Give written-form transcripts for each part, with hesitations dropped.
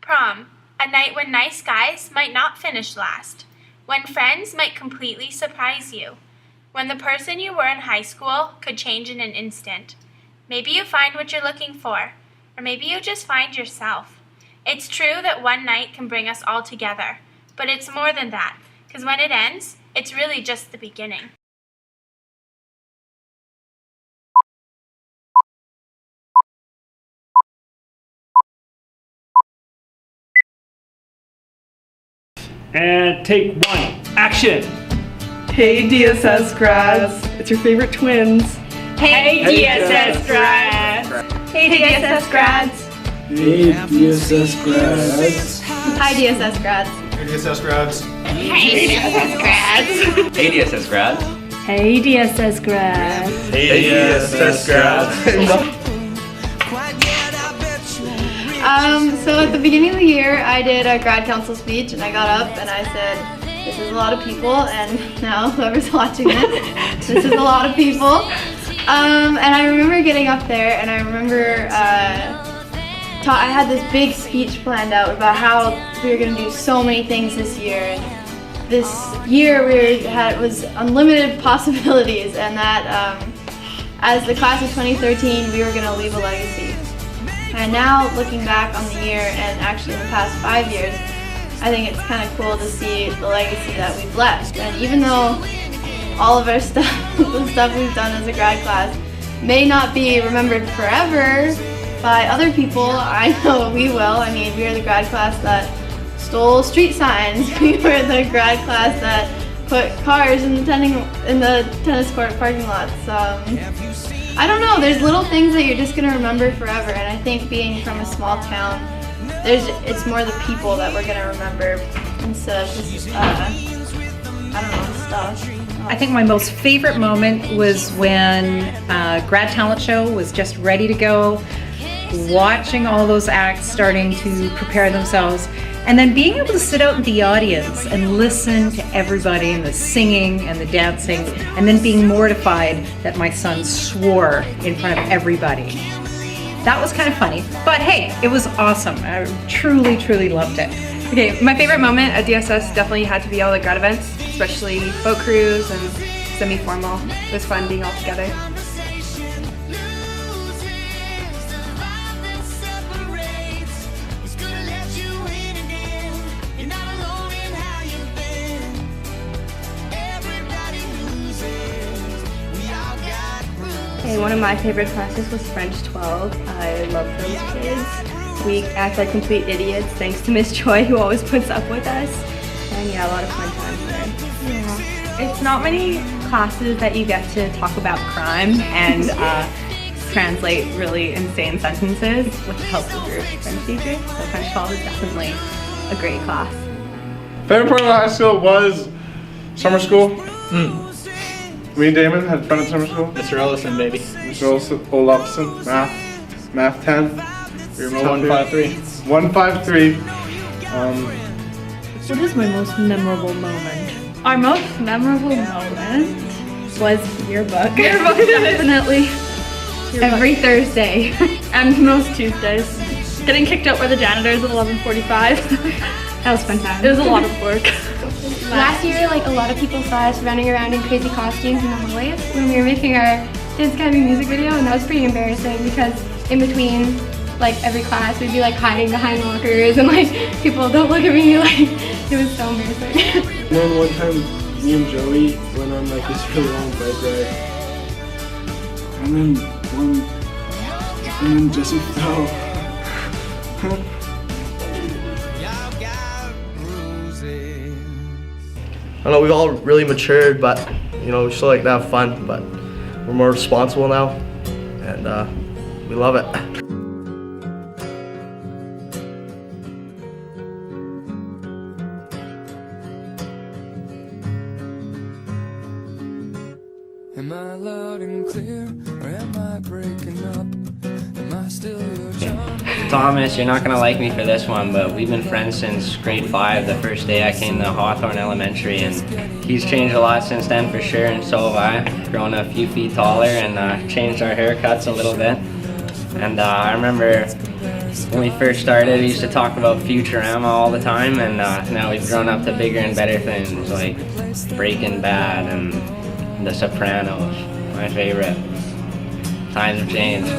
Prom, a night when nice guys might not finish last, when friends might completely surprise you, when the person you were in high school could change in an instant. Maybe you find what you're looking for, or maybe you just find yourself. It's true that one night can bring us all together, but it's more than that, because when it ends, it's really just the beginning. And take one, action! Hey DSS grads, it's your favorite twins. Hey DSS Grads! Hey DSS Grads! Hey DSS Grads! Hi DSS Grads! Hey DSS Grads! Hey DSS Grads! Hey DSS Grad! Hey DSS grads! Hey DSS Grads! So at the beginning of the year, I did a grad council speech, and I got up and I said, this is a lot of people, and now whoever's watching this, this is a lot of people. And I remember getting up there, and I remember I had this big speech planned out about how we were going to do so many things this year. And this year was unlimited possibilities, and that as the class of 2013, we were going to leave a legacy. And now, looking back on the year, and actually in the past 5 years, I think it's kind of cool to see the legacy that we've left. And even though all of our stuff, the stuff we've done as a grad class, may not be remembered forever by other people, I know we will. I mean, we were the grad class that stole street signs. We were the grad class that put cars in the tennis court parking lots. I don't know, there's little things that you're just going to remember forever, and I think being from a small town, it's more the people that we're going to remember instead of just, I don't know, stuff. I think my most favorite moment was when Grad Talent Show was just ready to go, watching all those acts starting to prepare themselves, and then being able to sit out in the audience and listen to everybody and the singing and the dancing, and then being mortified that my son swore in front of everybody. That was kind of funny, but hey, it was awesome. I truly, truly loved it. Okay, my favorite moment at DSS definitely had to be all the grad events, especially boat cruise and semi-formal. It was fun being all together. Hey, one of my favorite classes was French 12. I love those kids. We act like complete idiots thanks to Miss Choi, who always puts up with us. And yeah, a lot of fun times there. Yeah. It's not many classes that you get to talk about crime and translate really insane sentences with the help of your French teacher. So French 12 is definitely a great class. Favorite part of high school was summer school. Me and Damon had fun at summer school. Mr. Ellison, baby. Mr. Olafson, math 10. We were 153. 153. What is my most memorable moment? Our most memorable moment was Yearbook. Yearbook, definitely. Every Thursday and most Tuesdays. Getting kicked out by the janitors at 11:45. That was fun time. It was a lot of work. Last year, like, a lot of people saw us running around in crazy costumes in the hallways when we were making our Dance Academy music video, and that was pretty embarrassing because in between, like, every class, we'd be, like, hiding behind lockers and, like, people, don't look at me, like, it was so embarrassing. And then one time, me and Joey went on, like, this really long bike ride. And then Jesse fell. I know we've all really matured, but you know, we still like to have fun, but we're more responsible now, and we love it. Am I loud and clear, or am I breaking up? Am I still your charm? Thomas, you're not gonna like me for this one, but we've been friends since grade 5, the first day I came to Hawthorne Elementary, and he's changed a lot since then for sure, and so have I. Grown a few feet taller and changed our haircuts a little bit. And I remember When we first started, we used to talk about Futurama all the time, and now we've grown up to bigger and better things like Breaking Bad and The Sopranos, my favorite. Times have changed.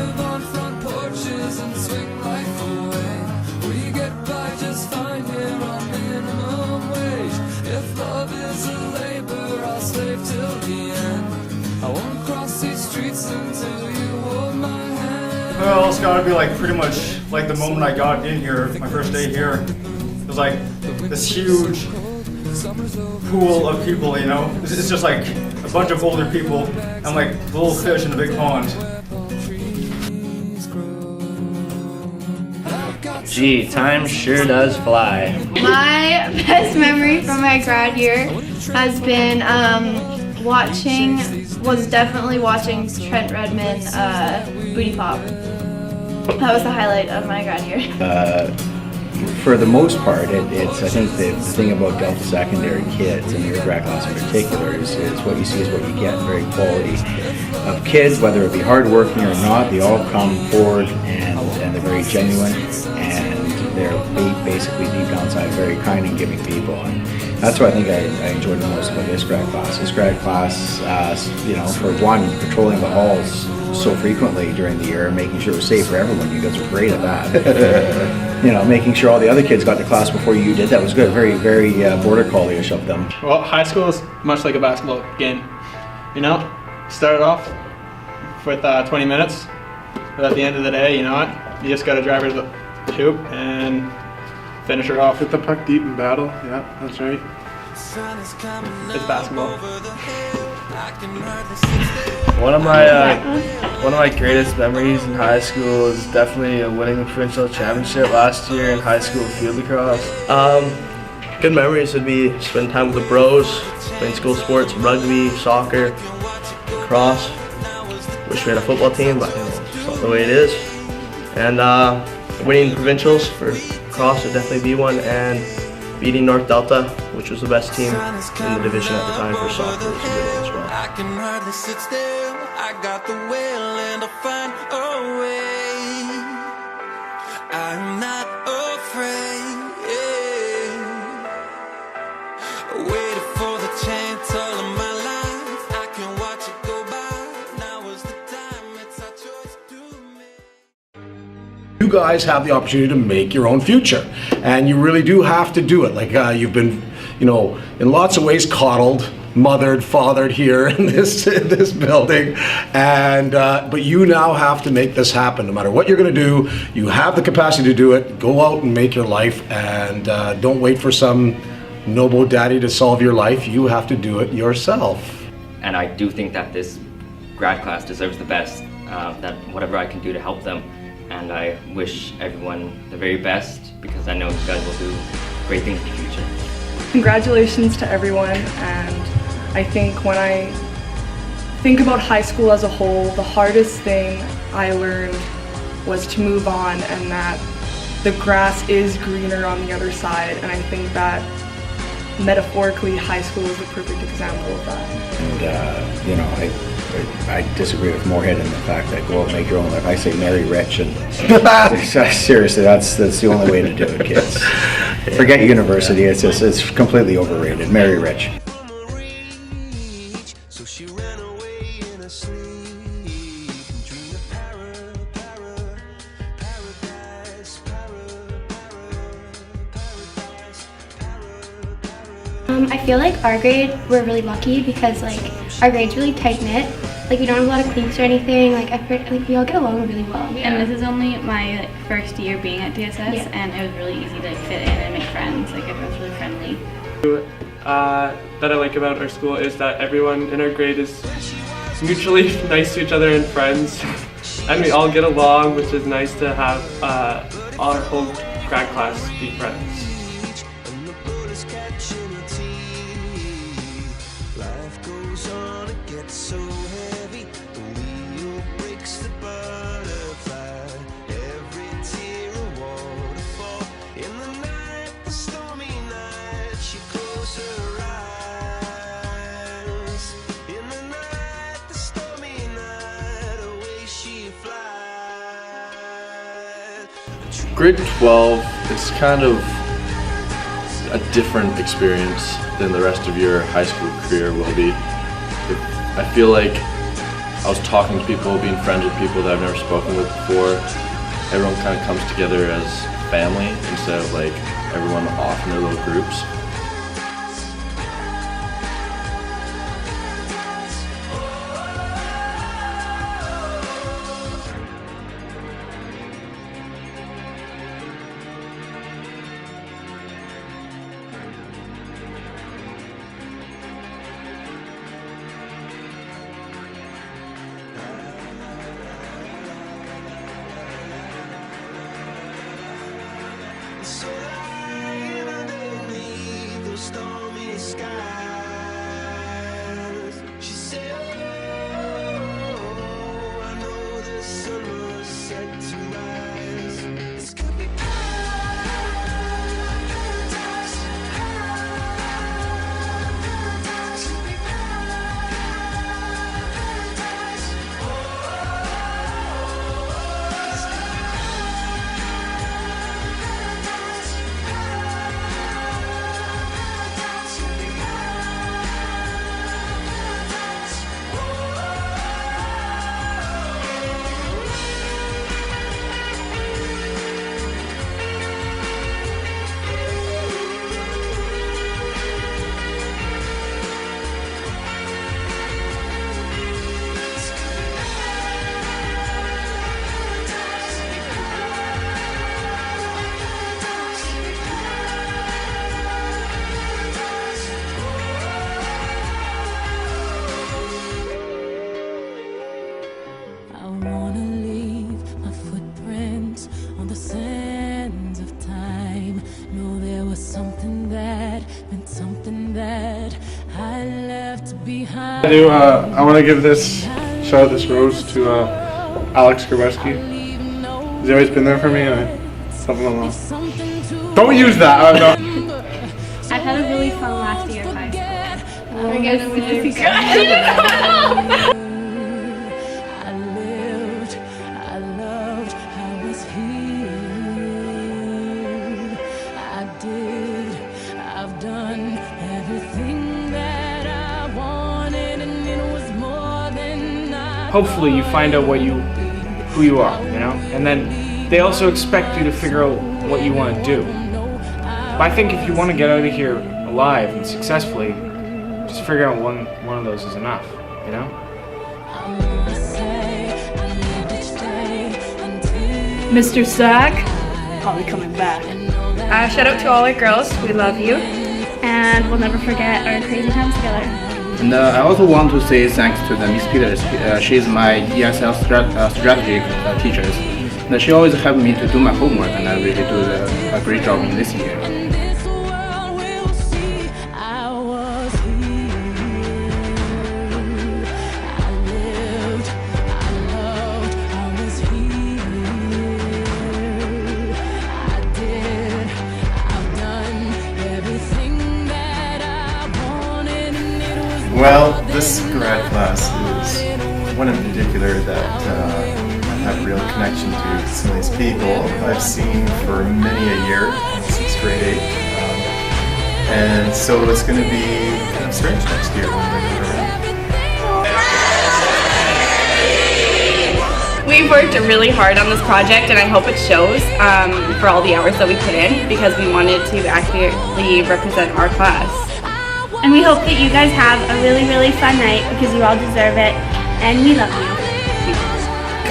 Well, it's gotta be like pretty much like the moment I got in here, my first day here. It was like this huge pool of people, you know? It's just like a bunch of older people and like little fish in a big pond. Gee, time sure does fly. My best memory from my grad year has been definitely watching Trent Redmond booty pop. That was the highlight of my grad year. For the most part, it's I think the thing about Delta secondary kids and your grad class in particular is what you see is what you get. Very quality of kids, whether it be hardworking or not, they all come forward and they're very genuine, and they're basically deep down inside very kind and giving people. And that's what I think I enjoyed the most about this grad class. This grad class, you know, for one, patrolling the halls so frequently during the year and making sure it was safe for everyone. You guys were great at that. You know, making sure all the other kids got to class before you did, that was good. Very, very border collie-ish of them. Well, high school is much like a basketball game. You know, started off with 20 minutes, but at the end of the day, you know what? You just got to drive her to the hoop and finish her off. Hit the puck deep in battle. Yeah, that's right. It's basketball. One of my greatest memories in high school is definitely winning the provincial championship last year in high school field lacrosse. Good memories would be spending time with the bros, playing school sports, rugby, soccer, lacrosse. Wish we had a football team, but it's not the way it is. And winning provincials for lacrosse would definitely be one, and beating North Delta, which was the best team in the division at the time for soccer, was a good one as well. I can hardly sit still. I got the will and I'll find a way. I'm not afraid. Waited for the chance all of my life. I can watch it go by. Now is the time. It's our choice to make. You guys have the opportunity to make your own future, and you really do have to do it. Like you've been, you know, in lots of ways coddled, mothered, fathered here in this building, and but you now have to make this happen. No matter what you're going to do, you have the capacity to do it. Go out and make your life, and don't wait for some noble daddy to solve your life. You have to do it yourself. And I do think that this grad class deserves the best. That whatever I can do to help them. And I wish everyone the very best, because I know you guys will do great things in the future. Congratulations to everyone, and I think when I think about high school as a whole, the hardest thing I learned was to move on, and that the grass is greener on the other side, and I think that metaphorically high school is a perfect example of that. And you know, I disagree with Moorhead in the fact that go out and make your own life. I say marry rich, and seriously, that's the only way to do it, kids. Forget university. It's completely overrated. Marry rich. I feel like our grade, we're really lucky because like our grade's really tight knit. Like we don't have a lot of cliques or anything. Like we all get along really well. Yeah. And this is only my first year being at DSS, and it was really easy to fit in and make friends. Like everyone's really friendly. That I like about our school is that everyone in our grade is mutually nice to each other and friends, and we all get along, which is nice to have our whole grad class be friends. Grade 12, it's kind of a different experience than the rest of your high school career will be. I feel like I was talking to people, being friends with people that I've never spoken with before. Everyone kind of comes together as family instead of like everyone off in their little groups. I want to give this shout out this rose to Alex Grabeski. He's always been there for me, and I love him a lot. Don't use that. No. I've had a really fun last year of high school. We're gonna be good. Hopefully you find out who you are, you know? And then they also expect you to figure out what you want to do. But I think if you want to get out of here alive and successfully, just figure out one of those is enough, you know? Mr. Sack, probably coming back. Shout out to all our girls. We love you. And we'll never forget our crazy times together. And I also want to say thanks to Miss Peters. She's my DSS strategy teacher. And she always helped me to do my homework, and I really do a great job in this year. Well, this grad class is one in particular that I have a real connection to some of these people I've seen for many a year since grade 8. And so it's going to be kind of strange next year when we go around. We've worked really hard on this project, and I hope it shows for all the hours that we put in, because we wanted to accurately represent our class. And we hope that you guys have a really, really fun night, because you all deserve it, and we love you.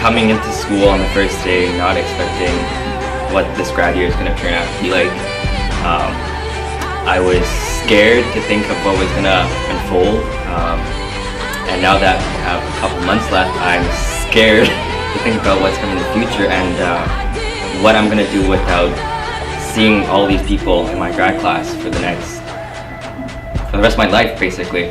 Coming into school on the first day, not expecting what this grad year is going to turn out to be like, I was scared to think of what was going to unfold, and now that I have a couple months left, I'm scared to think about what's coming in the future and what I'm going to do without seeing all these people in my grad class for the rest of my life, basically.